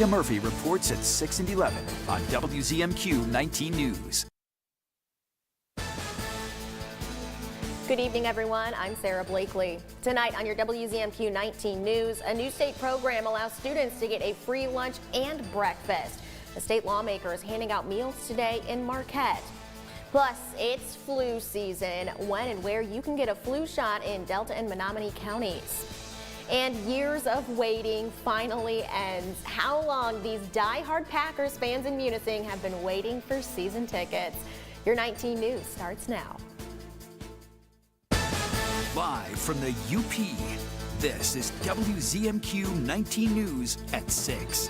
Maria Murphy reports at 6 and 11 on WZMQ 19 News. Good evening, everyone. I'm Sarah Blakely. Tonight on your WZMQ 19 News, a new state program allows students to get a free lunch and breakfast. The state lawmaker is handing out meals today in Marquette. Plus, it's flu season, when and where you can get a flu shot in Delta and Menominee counties. And years of waiting finally ends. How long these die-hard Packers fans in Munising have been waiting for season tickets. Your 19 News starts now. Live from the UP, this is WZMQ 19 News at 6.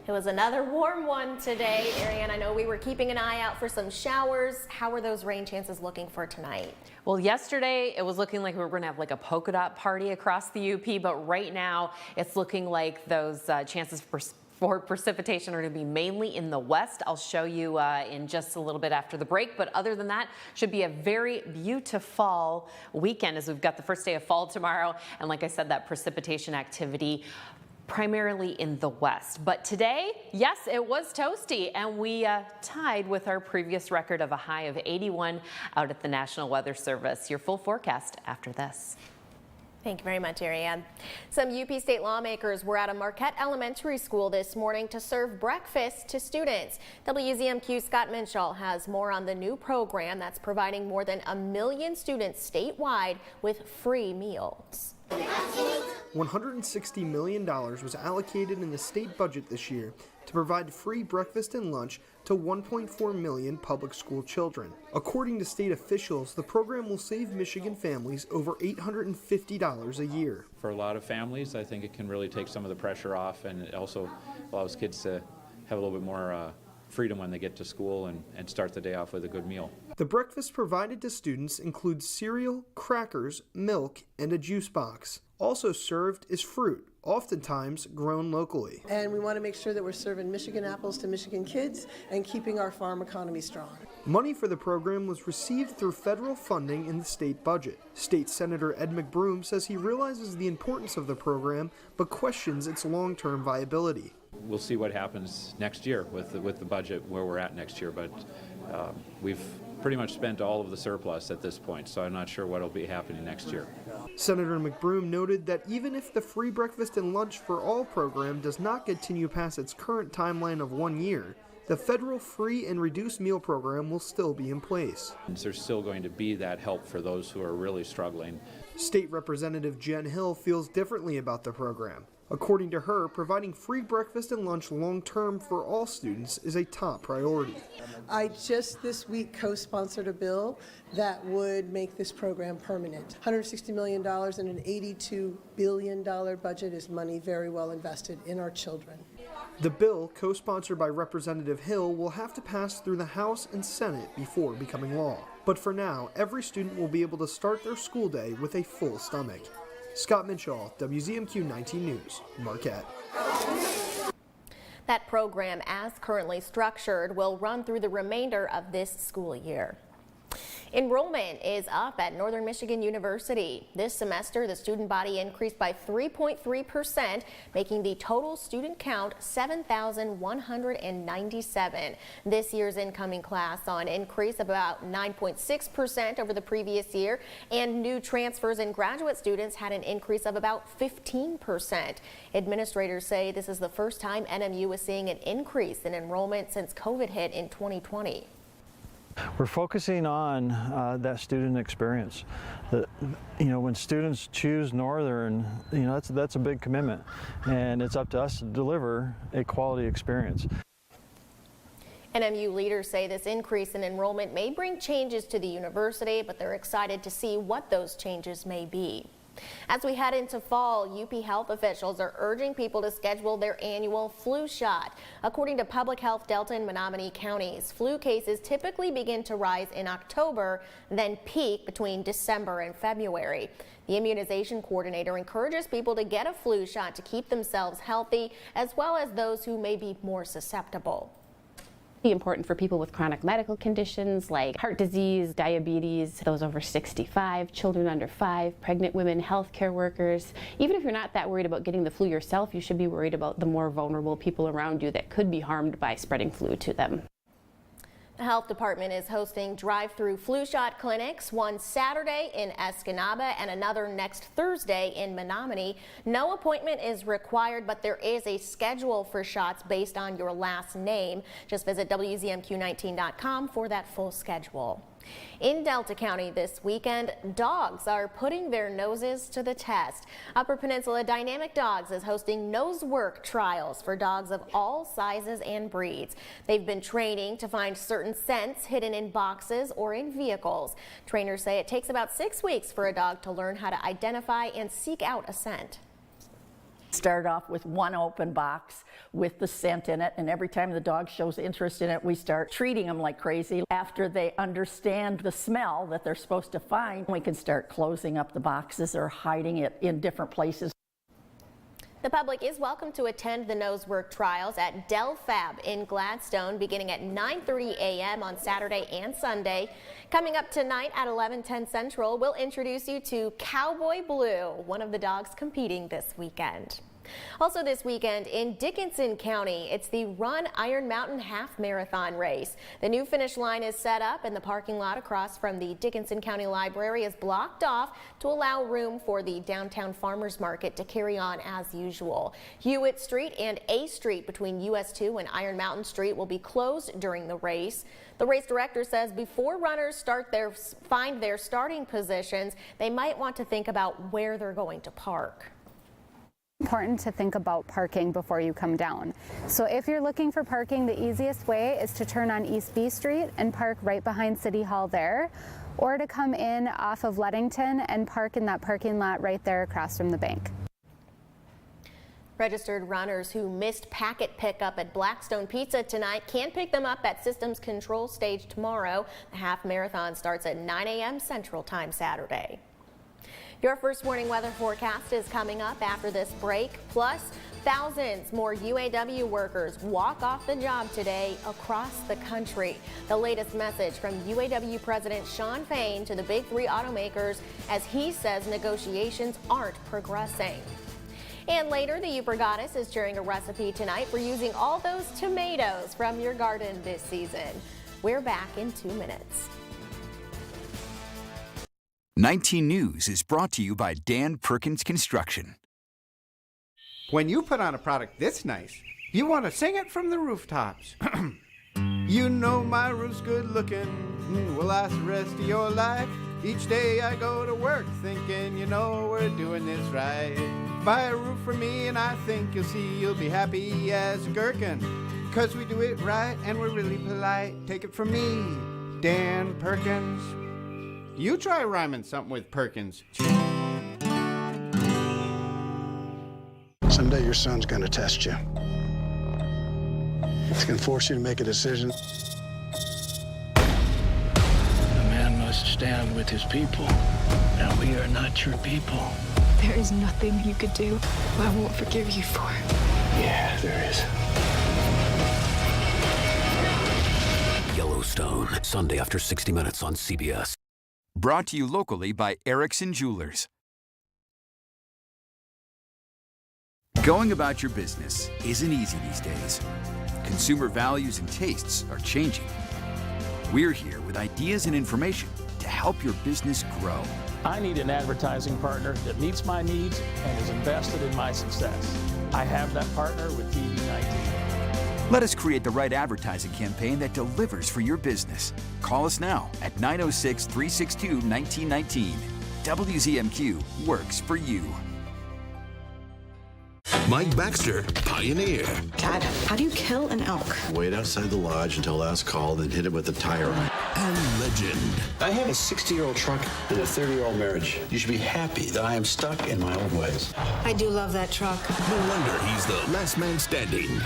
It was another warm one today. Ariane, I know we were keeping an eye out for some showers. How are those rain chances looking for tonight? Well, yesterday it was looking like we were going to have like a polka dot party across the UP, but right now it's looking like those chances for precipitation are going to be mainly in the west. I'll show you in just a little bit after the break. But other than that, should be a very beautiful weekend as we've got the first day of fall tomorrow. And like I said, that precipitation activity primarily in the west. But today, yes, it was toasty, and we tied with our previous record of a high of 81 out at the National Weather Service. Your full forecast after this. Thank you very much, Ariane. Some UP state lawmakers were at a Marquette Elementary School this morning to serve breakfast to students. WZMQ's Scott Minshall has more on the new program that's providing more than 1 million students statewide with free meals. $160 million was allocated in the state budget this year to provide free breakfast and lunch to 1.4 million public school children. According to state officials, the program will save Michigan families over $850 a year. For a lot of families, I think it can really take some of the pressure off, and it also allows kids to have a little bit more freedom when they get to school and start the day off with a good meal. The breakfast provided to students includes cereal, crackers, milk, and a juice box. Also served is fruit, oftentimes grown locally. And we want to make sure that we're serving Michigan apples to Michigan kids and keeping our farm economy strong. Money for the program was received through federal funding in the state budget. State Senator Ed McBroom says he realizes the importance of the program, but questions its long-term viability. We'll see what happens next year with the budget, where we're at next year, but we've pretty much spent all of the surplus at this point, so I'm not sure what will be happening next year. Senator McBroom noted that even if the free breakfast and lunch for all program does not continue past its current timeline of 1 year, the federal free and reduced meal program will still be in place. There's still going to be that help for those who are really struggling. State Representative Jen Hill feels differently about the program. According to her, providing free breakfast and lunch long-term for all students is a top priority. I just this week co-sponsored a bill that would make this program permanent. $160 million in an $82 billion budget is money very well invested in our children. The bill, co-sponsored by Representative Hill, will have to pass through the House and Senate before becoming law. But for now, every student will be able to start their school day with a full stomach. Scott Minshall, WZMQ 19 News, Marquette. That program, as currently structured, will run through the remainder of this school year. Enrollment is up at Northern Michigan University. This semester, the student body increased by 3.3%, making the total student count 7,197. This year's incoming class saw an increase of about 9.6% over the previous year, and new transfers and graduate students had an increase of about 15%. Administrators say this is the first time NMU is seeing an increase in enrollment since COVID hit in 2020. We're focusing on that student experience. When students choose Northern, that's a big commitment, and it's up to us to deliver a quality experience. NMU leaders say this increase in enrollment may bring changes to the university, but they're excited to see what those changes may be. As we head into fall, UP health officials are urging people to schedule their annual flu shot. According to Public Health Delta and Menominee counties, flu cases typically begin to rise in October, then peak between December and February. The immunization coordinator encourages people to get a flu shot to keep themselves healthy, as well as those who may be more susceptible. Important for people with chronic medical conditions like heart disease, diabetes, those over 65, children under 5, pregnant women, healthcare workers. Even if you're not that worried about getting the flu yourself, you should be worried about the more vulnerable people around you that could be harmed by spreading flu to them. The health department is hosting drive-through flu shot clinics, one Saturday in Escanaba and another next Thursday in Menominee. No appointment is required, but there is a schedule for shots based on your last name. Just visit WZMQ19.com for that full schedule. In Delta County this weekend, dogs are putting their noses to the test. Upper Peninsula Dynamic Dogs is hosting nose work trials for dogs of all sizes and breeds. They've been training to find certain scents hidden in boxes or in vehicles. Trainers say it takes about 6 weeks for a dog to learn how to identify and seek out a scent. Start off with one open box with the scent in it, and every time the dog shows interest in it, we start treating them like crazy. After they understand the smell that they're supposed to find, we can start closing up the boxes or hiding it in different places. The public is welcome to attend the nose work trials at Del Fab in Gladstone beginning at 9:30 a.m. on Saturday and Sunday. Coming up tonight at 11:10 Central, we'll introduce you to Cowboy Blue, one of the dogs competing this weekend. Also this weekend in Dickinson County, it's the Run Iron Mountain Half Marathon race. The new finish line is set up and the parking lot across from the Dickinson County Library is blocked off to allow room for the downtown farmers market to carry on as usual. Hewitt Street and A Street between US 2 and Iron Mountain Street will be closed during the race. The race director says before runners find their starting positions, they might want to think about where they're going to park. Important to think about parking before you come down. So if you're looking for parking, the easiest way is to turn on East B Street and park right behind City Hall there, or to come in off of Leadington and park in that parking lot right there across from the bank. Registered runners who missed packet pickup at Blackstone Pizza tonight can pick them up at Systems Control Stage tomorrow. The half marathon starts at 9 a.m. Central Time Saturday. Your first warning weather forecast is coming up after this break. Plus, thousands more UAW workers walk off the job today across the country. The latest message from UAW President Shawn Fain to the big three automakers as he says negotiations aren't progressing. And later, the Upper Goddess is sharing a recipe tonight for using all those tomatoes from your garden this season. We're back in 2 minutes. 19 News is brought to you by Dan Perkins Construction. When you put on a product this nice, you want to sing it from the rooftops. You know my roof's good looking, will last the rest of your life. Each day I go to work thinking, you know we're doing this right. Buy a roof for me and I think you'll see you'll be happy as a gherkin. 'Cause we do it right and we're really polite. Take it from me, Dan Perkins. You try rhyming something with Perkins. Someday your son's gonna test you. It's gonna force you to make a decision. A man must stand with his people. Now we are not your people. There is nothing you could do I won't forgive you for. Yeah, there is. Yellowstone, Sunday after 60 Minutes on CBS. Brought to you locally by Erickson Jewelers. Going about your business isn't easy these days. Consumer values and tastes are changing. We're here with ideas and information to help your business grow. I need an advertising partner that meets my needs and is invested in my success. I have that partner with TV19. Let us create the right advertising campaign that delivers for your business. Call us now at 906-362-1919. WZMQ works for you. Mike Baxter, Pioneer. Dad, how do you kill an elk? Wait outside the lodge until last call, then hit it with a tire iron. And legend. I have a 60-year-old truck and a 30-year-old marriage. You should be happy that I am stuck in my old ways. I do love that truck. No wonder he's the last man standing.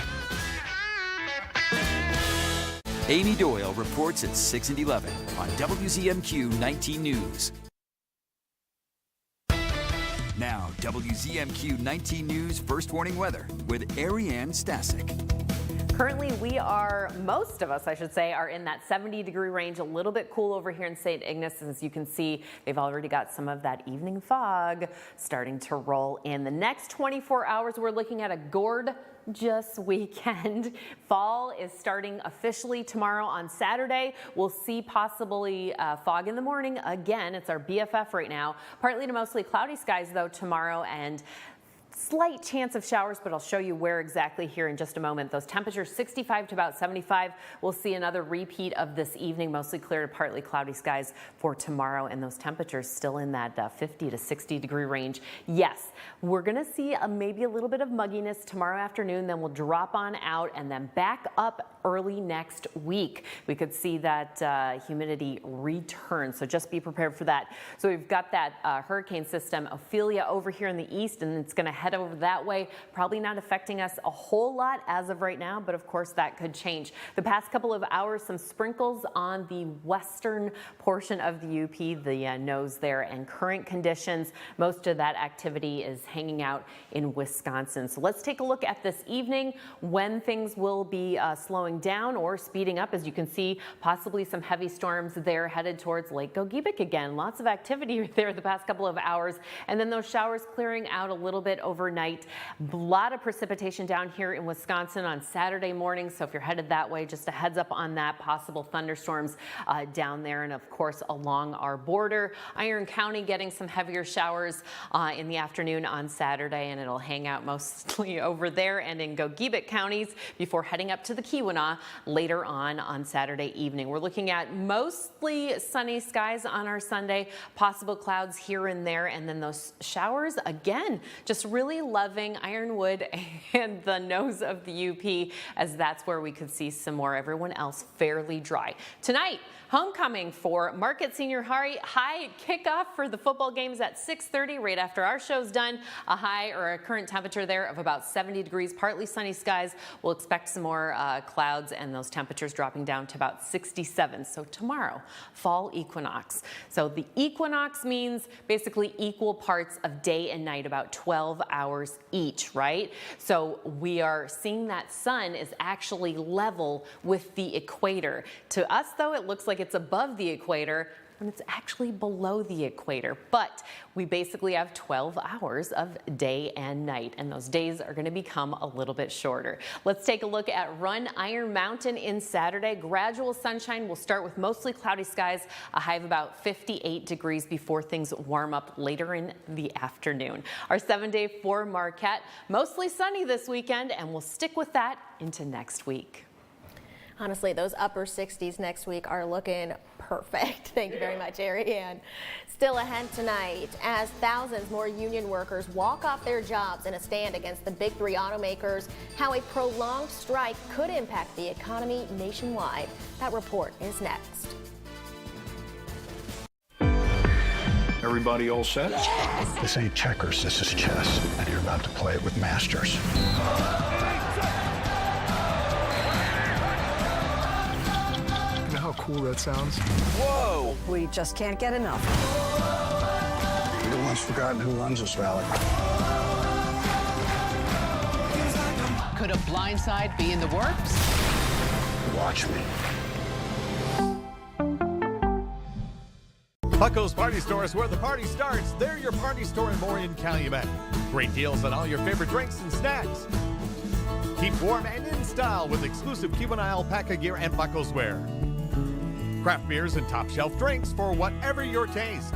Amy Doyle reports at 6 and 11 on WZMQ 19 News. Now, WZMQ 19 News First Warning Weather with Ariane Stasek. Currently, most of us, I should say, are in that 70-degree range, a little bit cool over here in St. Ignace. As you can see, they've already got some of that evening fog starting to roll in. The next 24 hours, we're looking at a gorgeous weekend. Fall is starting officially tomorrow on Saturday. We'll see possibly fog in the morning. Again, it's our BFF right now. Partly to mostly cloudy skies, though, tomorrow, and slight chance of showers, but I'll show you where exactly here in just a moment. Those temperatures 65 to about 75. We'll see another repeat of this evening, mostly clear to partly cloudy skies for tomorrow, and those temperatures still in that 50 to 60 degree range. Yes, we're going to see maybe a little bit of mugginess tomorrow afternoon, then we'll drop on out and then back up early next week. We could see that humidity return, so just be prepared for that. So we've got that hurricane system Ophelia over here in the east, and it's going to head over that way, probably not affecting us a whole lot as of right now, but of course that could change. The past couple of hours, some sprinkles on the western portion of the UP, the nose there, and current conditions, most of that activity is hanging out in Wisconsin. So let's take a look at this evening when things will be slowing down or speeding up. As you can see, possibly some heavy storms there headed towards Lake Gogebic again. Lots of activity there the past couple of hours, and then those showers clearing out a little bit overnight. A lot of precipitation down here in Wisconsin on Saturday morning, so if you're headed that way, just a heads up on that. Possible thunderstorms down there, and of course along our border. Iron County getting some heavier showers in the afternoon on Saturday, and it'll hang out mostly over there and in Gogebic counties before heading up to the Keweenaw later on Saturday evening. We're looking at mostly sunny skies on our Sunday, possible clouds here and there, and then those showers again, just really loving Ironwood and the nose of the UP, as that's where we could see some more. Everyone else fairly dry. Tonight, homecoming for Market Senior High kickoff for the football games at 6:30 right after our show's done. A high or a current temperature there of about 70 degrees, partly sunny skies. We'll expect some more clouds and those temperatures dropping down to about 67. So tomorrow, fall equinox. So the equinox means basically equal parts of day and night, about 12 hours each, right? So we are seeing that sun is actually level with the equator. To us, though, it looks like it's above the equator when it's actually below the equator. But we basically have 12 hours of day and night, and those days are going to become a little bit shorter. Let's take a look at Run Iron Mountain in Saturday. Gradual sunshine. We'll start with mostly cloudy skies, a high of about 58 degrees before things warm up later in the afternoon. Our 7-day for Marquette, mostly sunny this weekend, and we'll stick with that into next week. Honestly, those upper 60s next week are looking perfect. Thank you very much, Ariane. Still ahead tonight, as thousands more union workers walk off their jobs in a stand against the big three automakers, how a prolonged strike could impact the economy nationwide. That report is next. Everybody all set? Yes. This ain't checkers, this is chess, and you're about to play it with masters. How cool that sounds. Whoa! We just can't get enough. You've almost forgotten who runs this valley. Could a blindside be in the works? Watch me. Bucko's Party Store is where the party starts. They're your party store and more in Calumet. Great deals on all your favorite drinks and snacks. Keep warm and in style with exclusive Keweenaw alpaca gear and Bucko's wear. Craft beers and top shelf drinks for whatever your taste.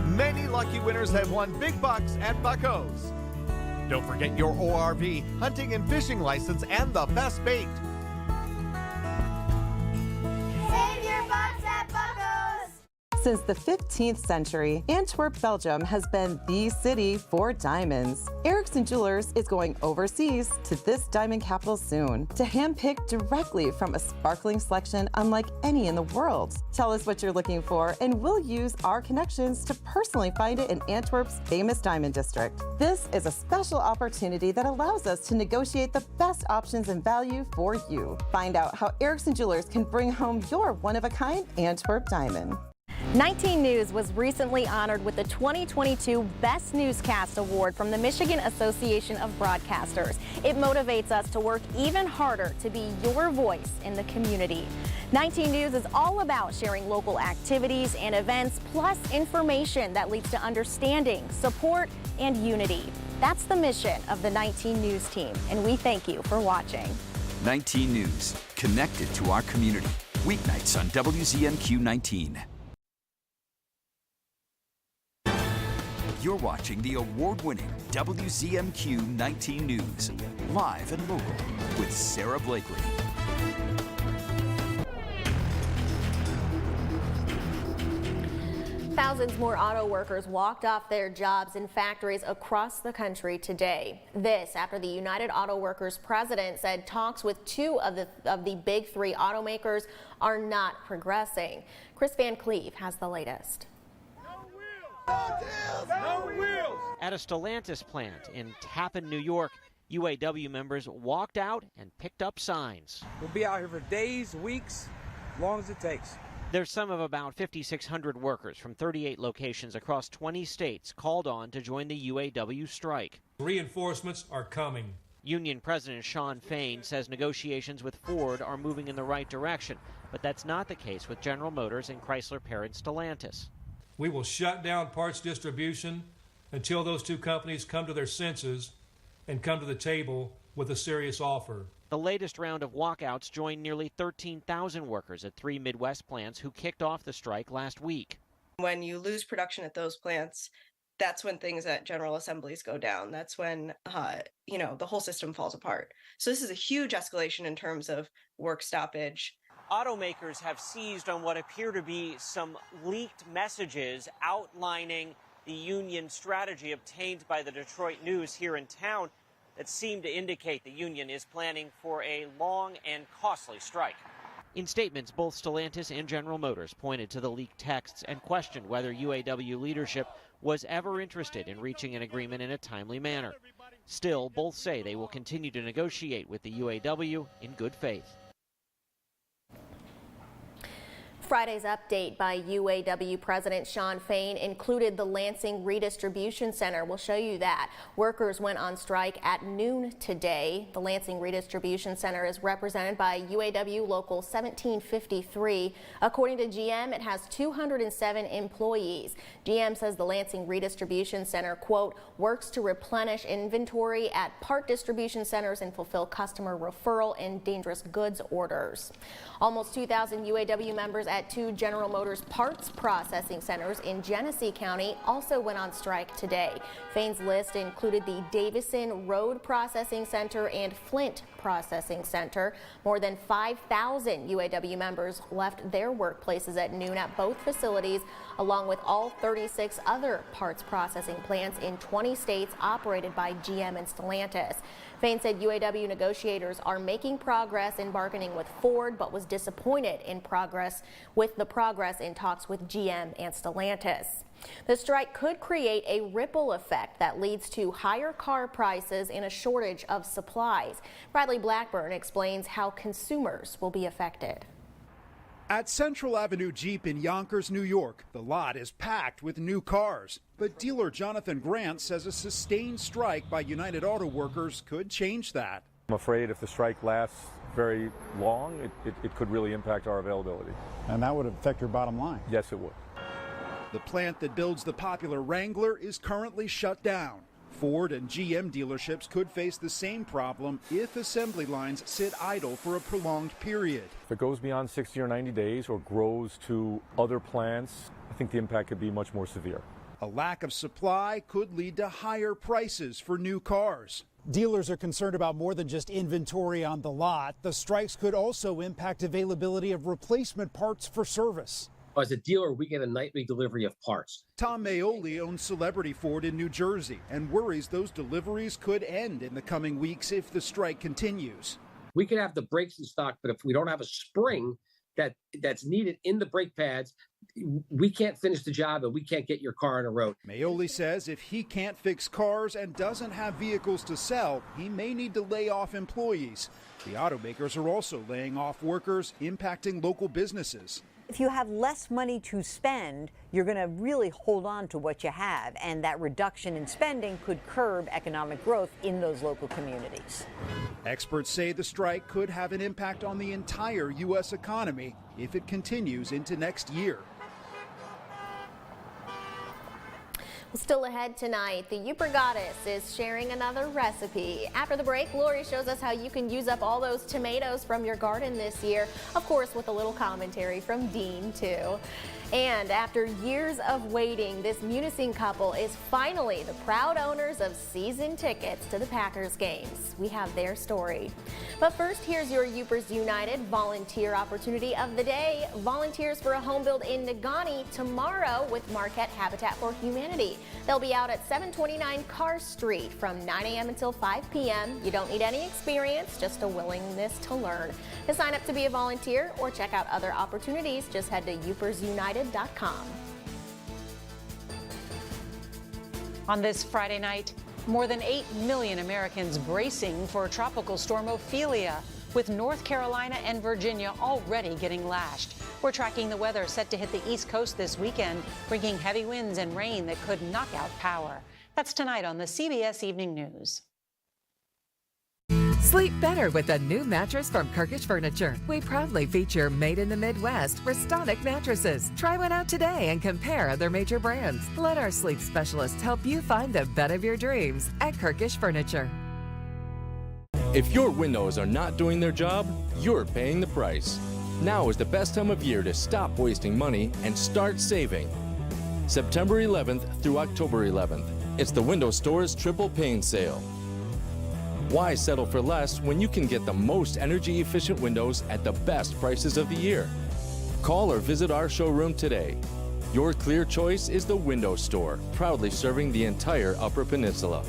Many lucky winners have won big bucks at Bucko's. Don't forget your ORV, hunting and fishing license, and the best bait. Save your bucks at Bucko's! Since the 15th century, Antwerp, Belgium has been the city for diamonds. Erickson Jewelers is going overseas to this diamond capital soon to handpick directly from a sparkling selection unlike any in the world. Tell us what you're looking for and we'll use our connections to personally find it in Antwerp's famous diamond district. This is a special opportunity that allows us to negotiate the best options and value for you. Find out how Erickson Jewelers can bring home your one-of-a-kind Antwerp diamond. 19 News was recently honored with the 2022 Best Newscast Award from the Michigan Association of Broadcasters. It motivates us to work even harder to be your voice in the community. 19 News is all about sharing local activities and events, plus information that leads to understanding, support, and unity. That's the mission of the 19 News team, and we thank you for watching. 19 News, connected to our community. Weeknights on WZMQ 19. You're watching the award-winning WZMQ 19 News, live and local with Sarah Blakely. Thousands more auto workers walked off their jobs in factories across the country today. This after the United Auto Workers president said talks with two of the big three automakers are not progressing. Chris Van Cleve has the latest. No wheels! At a Stellantis plant in Tappan, New York, UAW members walked out and picked up signs. We'll be out here for days, weeks, as long as it takes. There's some of about 5,600 workers from 38 locations across 20 states called on to join the UAW strike. Reinforcements are coming. Union President Sean Fain says negotiations with Ford are moving in the right direction, but that's not the case with General Motors and Chrysler parent Stellantis. We will shut down parts distribution until those two companies come to their senses and come to the table with a serious offer. The latest round of walkouts joined nearly 13,000 workers at 3 Midwest plants who kicked off the strike last week. When you lose production at those plants, that's when things at General Assemblies go down. That's when, the whole system falls apart. So this is a huge escalation in terms of work stoppage. Automakers have seized on what appear to be some leaked messages outlining the union strategy obtained by the Detroit News here in town that seem to indicate the union is planning for a long and costly strike. In statements, both Stellantis and General Motors pointed to the leaked texts and questioned whether UAW leadership was ever interested in reaching an agreement in a timely manner. Still, both say they will continue to negotiate with the UAW in good faith. Friday's update by UAW President Sean Fain included the Lansing Redistribution Center. We'll show you that. Workers went on strike at noon today. The Lansing Redistribution Center is represented by UAW Local 1753. According to GM, it has 207 employees. GM says the Lansing Redistribution Center, quote, works to replenish inventory at part distribution centers and fulfill customer referral and dangerous goods orders. Almost 2,000 UAW members at two General Motors parts processing centers in Genesee County also went on strike today. Fain's list included the Davison Road Processing Center and Flint Processing Center. More than 5,000 UAW members left their workplaces at noon at both facilities, along with all 36 other parts processing plants in 20 states operated by GM and Stellantis. Fain said UAW negotiators are making progress in bargaining with Ford, but was disappointed in progress in talks with GM and Stellantis. The strike could create a ripple effect that leads to higher car prices and a shortage of supplies. Bradley Blackburn explains how consumers will be affected. At Central Avenue Jeep in Yonkers, New York, the lot is packed with new cars. But dealer Jonathan Grant says a sustained strike by United Auto Workers could change that. I'm afraid if the strike lasts very long, it could really impact our availability. And that would affect your bottom line. Yes, it would. The plant that builds the popular Wrangler is currently shut down. Ford and GM dealerships could face the same problem if assembly lines sit idle for a prolonged period. If it goes beyond 60 or 90 days or grows to other plants, I think the impact could be much more severe. A lack of supply could lead to higher prices for new cars. Dealers are concerned about more than just inventory on the lot. The strikes could also impact availability of replacement parts for service. As a dealer, we get a nightly delivery of parts. Tom Maioli owns Celebrity Ford in New Jersey and worries those deliveries could end in the coming weeks if the strike continues. We could have the brakes in stock, but if we don't have a spring that's needed in the brake pads, we can't finish the job and we can't get your car on the road. Maioli says if he can't fix cars and doesn't have vehicles to sell, he may need to lay off employees. The automakers are also laying off workers, impacting local businesses. if you have less money to spend, you're going to really hold on to what you have, and that reduction in spending could curb economic growth in those local communities. Experts say the strike could have an impact on the entire U.S. economy if it continues into next year. Still ahead tonight, the Upper Goddess is sharing another recipe. After the break, Lori shows us how you can use up all those tomatoes from your garden this year, of course with a little commentary from Dean too. And after years of waiting, this Munising couple is finally the proud owners of season tickets to the Packers games. We have their story. But first, here's your Upers United volunteer opportunity of the day. Volunteers for a home build in Negaunee tomorrow with Marquette Habitat for Humanity. They'll be out at 729 Carr Street from 9 a.m. until 5 p.m. You don't need any experience, just a willingness to learn. To sign up to be a volunteer or check out other opportunities, just head to upersunited.com. On this Friday night, more than 8 million Americans bracing for Tropical Storm Ophelia, with North Carolina and Virginia already getting lashed. We're tracking the weather set to hit the East Coast this weekend, bringing heavy winds and rain that could knock out power. That's tonight on the CBS Evening News. Sleep better with a new mattress from Kirkish Furniture. We proudly feature made in the Midwest Restonic mattresses. Try one out today and compare other major brands. Let our sleep specialists help you find the bed of your dreams at Kirkish Furniture. If your windows are not doing their job, you're paying the price. Now is the best time of year to stop wasting money and start saving. September 11th through October 11th. It's the Window Store's Triple Pane Sale. Why settle for less when you can get the most energy-efficient windows at the best prices of the year? Call or visit our showroom today. Your clear choice is the Window Store, proudly serving the entire Upper Peninsula.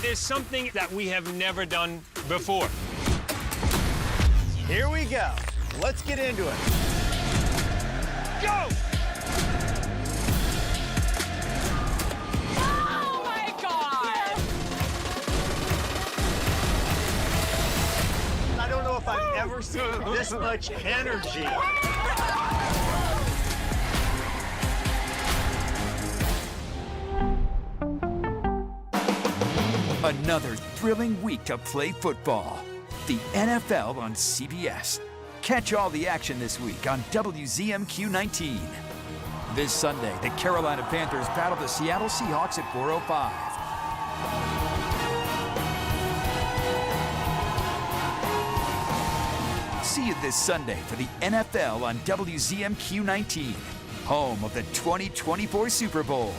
There's something that we have never done before. Here we go. Let's get into it. Go! I don't know if I've ever seen this much energy. Another thrilling week to play football. The NFL on CBS. Catch all the action this week on WZMQ 19. This Sunday, the Carolina Panthers battle the Seattle Seahawks at 4:05. See you this Sunday for the NFL on WZMQ 19, home of the 2024 Super Bowl.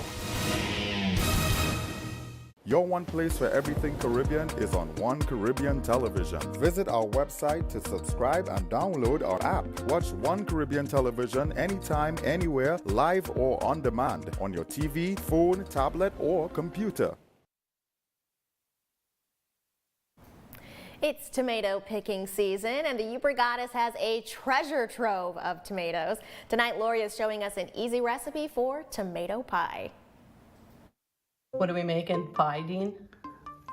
Your one place for everything Caribbean is on One Caribbean Television. Visit our website to subscribe and download our app. Watch One Caribbean Television anytime, anywhere, live or on demand on your TV, phone, tablet, or computer. It's tomato picking season, and the Upper Goddess has a treasure trove of tomatoes. Tonight, Lori is showing us an easy recipe for tomato pie. What are we making? Pie, Dean?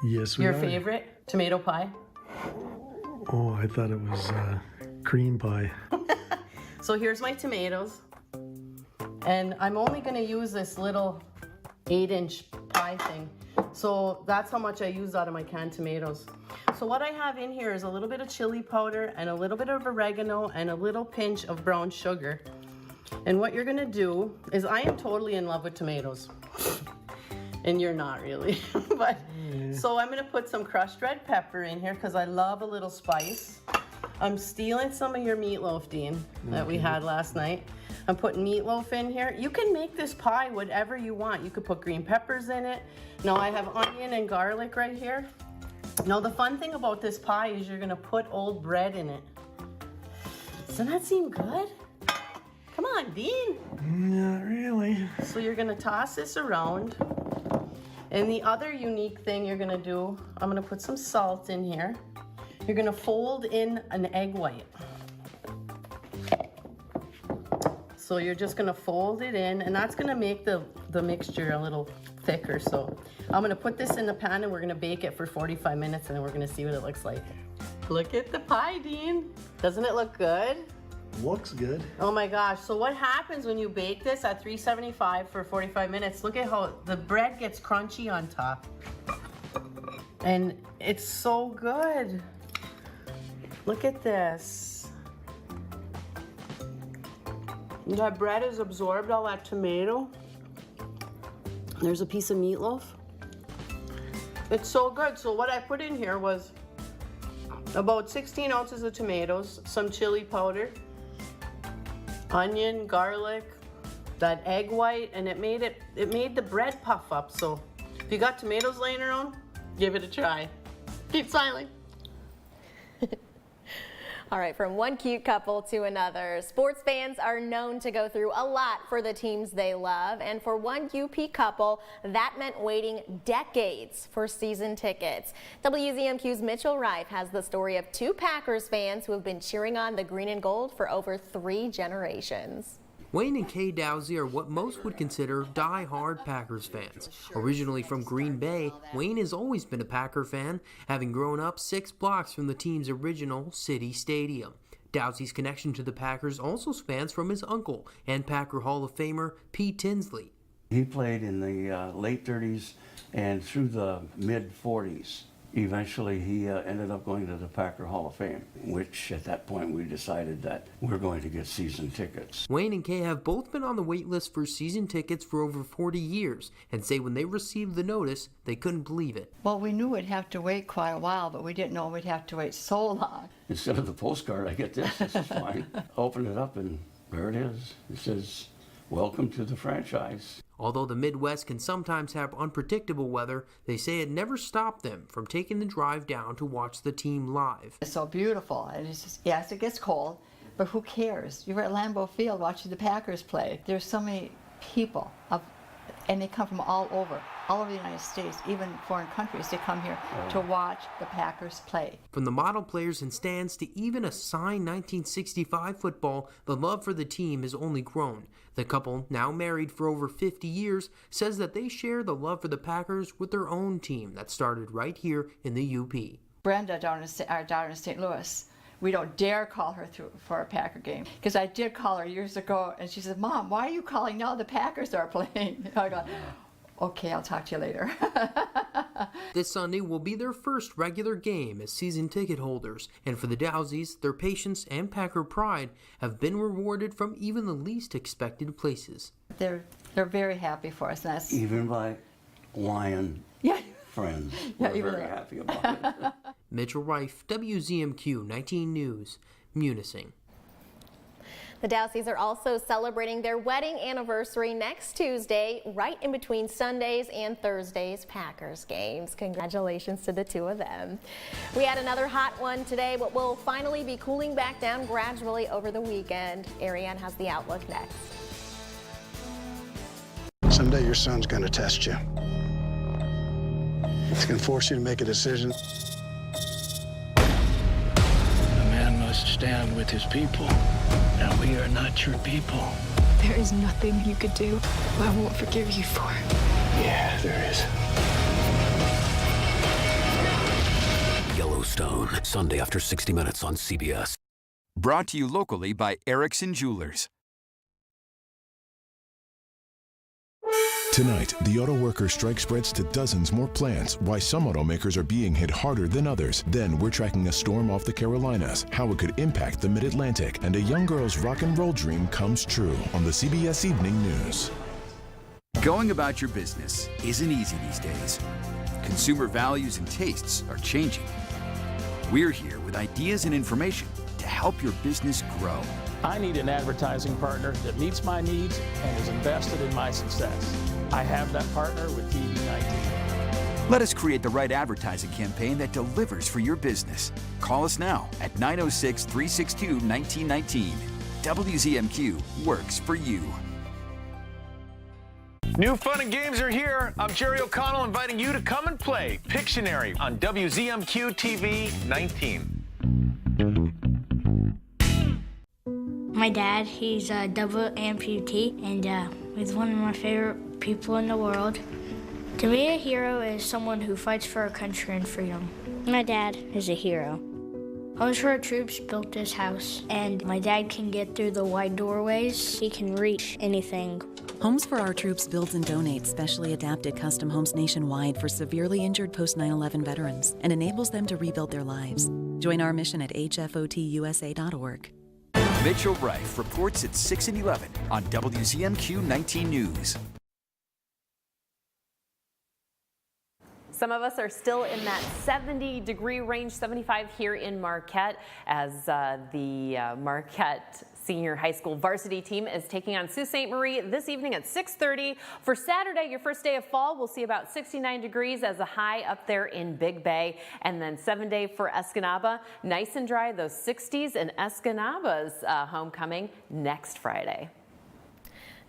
Yes, we are. Your favorite tomato pie? Oh, I thought it was cream pie. So here's my tomatoes. And I'm only going to use this little 8-inch pie thing. So that's how much I use out of my canned tomatoes. So what I have in here is a little bit of chili powder and a little bit of oregano and a little pinch of brown sugar. And what you're going to do is, I am totally in love with tomatoes. And you're not really. But so I'm going to put some crushed red pepper in here because I love a little spice. I'm stealing some of your meatloaf, Dean, that we had last night. I'm putting meatloaf in here. You can make this pie whatever you want. You could put green peppers in it. Now I have onion and garlic right here. Now the fun thing about this pie is you're going to put old bread in it. Doesn't that seem good? Come on, Dean. Not really. So you're going to toss this around. And the other unique thing you're going to do, I'm going to put some salt in here. You're going to fold in an egg white. So you're just going to fold it in, and that's going to make the mixture a little thicker. So I'm going to put this in the pan, and we're going to bake it for 45 minutes, and then we're going to see what it looks like. Look at the pie, Dean. Doesn't it look good? Looks good. Oh my gosh, so what happens when you bake this at 375 for 45 minutes? Look at how the bread gets crunchy on top. And it's so good. Look at this. That bread has absorbed all that tomato. There's a piece of meatloaf. It's so good. So what I put in here was about 16 ounces of tomatoes, some chili powder, onion, garlic, that egg white, and it made the bread puff up. So if you got tomatoes laying around, give it a try. Keep smiling. All right, from one cute couple to another, sports fans are known to go through a lot for the teams they love, and for one UP couple, that meant waiting decades for season tickets. WZMQ's Mitchell Reif has the story of two Packers fans who have been cheering on the green and gold for over 3 generations. Wayne and Kay Dowsey are what most would consider die-hard Packers fans. Originally from Green Bay, Wayne has always been a Packer fan, having grown up 6 blocks from the team's original City Stadium. Dowsey's connection to the Packers also spans from his uncle and Packer Hall of Famer Pete Tinsley. He played in the late 30s and through the mid-40s. Eventually, he ended up going to the Packer Hall of Fame, which at that point we decided that we're going to get season tickets. Wayne and Kay have both been on the wait list for season tickets for over 40 years and say when they received the notice, they couldn't believe it. Well, we knew we'd have to wait quite a while, but we didn't know we'd have to wait so long. Instead of the postcard, I get this. This is fine. Open it up and there it is. It says, "Welcome to the franchise." Although the Midwest can sometimes have unpredictable weather, they say it never stopped them from taking the drive down to watch the team live. It's so beautiful, and it's just, yes, it gets cold, but who cares? You're at Lambeau Field watching the Packers play. There's so many people, and they come from all over the United States, even foreign countries. They come here to watch the Packers play. From the model players and stands to even a signed 1965 football, the love for the team has only grown. The couple, now married for over 50 years, says that they share the love for the Packers with their own team that started right here in the UP. Brenda, our daughter in St. Louis, we don't dare call her through for a Packer game. Because I did call her years ago, and she said, "Mom, why are you calling now? The Packers are playing." I go, "Okay, I'll talk to you later." This Sunday will be their first regular game as season ticket holders, and for the Dowseys, their patience and Packer pride have been rewarded from even the least expected places. They're very happy for us. That's even by Lion friends. We're very happy about it. Mitchell Reif, WZMQ 19 News, Munising. The Dowseys are also celebrating their wedding anniversary next Tuesday, right in between Sundays and Thursdays Packers games. Congratulations to the two of them. We had another hot one today, but we'll finally be cooling back down gradually over the weekend. Ariane has the outlook next. Someday your son's going to test you. It's going to force you to make a decision. A man must stand with his people. And we are not your people. There is nothing you could do I won't forgive you for. Yeah, there is. Yellowstone, Sunday after 60 Minutes on CBS. Brought to you locally by Erickson Jewelers. Tonight, the auto worker strike spreads to dozens more plants, why some automakers are being hit harder than others. Then we're tracking a storm off the Carolinas, how it could impact the Mid-Atlantic, and a young girl's rock and roll dream comes true on the CBS Evening News. Going about your business isn't easy these days. Consumer values and tastes are changing. We're here with ideas and information to help your business grow. I need an advertising partner that meets my needs and is invested in my success. I have that partner with TV19. Let us create the right advertising campaign that delivers for your business. Call us now at 906-362-1919. WZMQ works for you. New fun and games are here. I'm Jerry O'Connell inviting you to come and play Pictionary on WZMQ TV 19. My dad, he's a double amputee, and he's one of my favorite people in the world. To me, a hero is someone who fights for our country and freedom. My dad is a hero. Homes for Our Troops built this house, and my dad can get through the wide doorways. He can reach anything. Homes for Our Troops builds and donates specially adapted custom homes nationwide for severely injured post-9/11 veterans and enables them to rebuild their lives. Join our mission at hfotusa.org. Mitchell Reif reports at 6 and 11 on WZMQ 19 News. Some of us are still in that 70-degree range, 75 here in Marquette, as the Marquette Senior High School varsity team is taking on Sault Ste. Marie this evening at 6:30. For Saturday, your first day of fall, we'll see about 69 degrees as a high up there in Big Bay. And then 7-day for Escanaba, nice and dry, those 60s, and Escanaba's homecoming next Friday.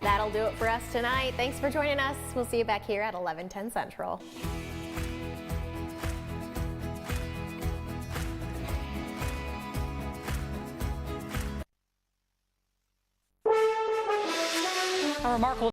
That'll do it for us tonight. Thanks for joining us. We'll see you back here at 11:10 Central. A remarkable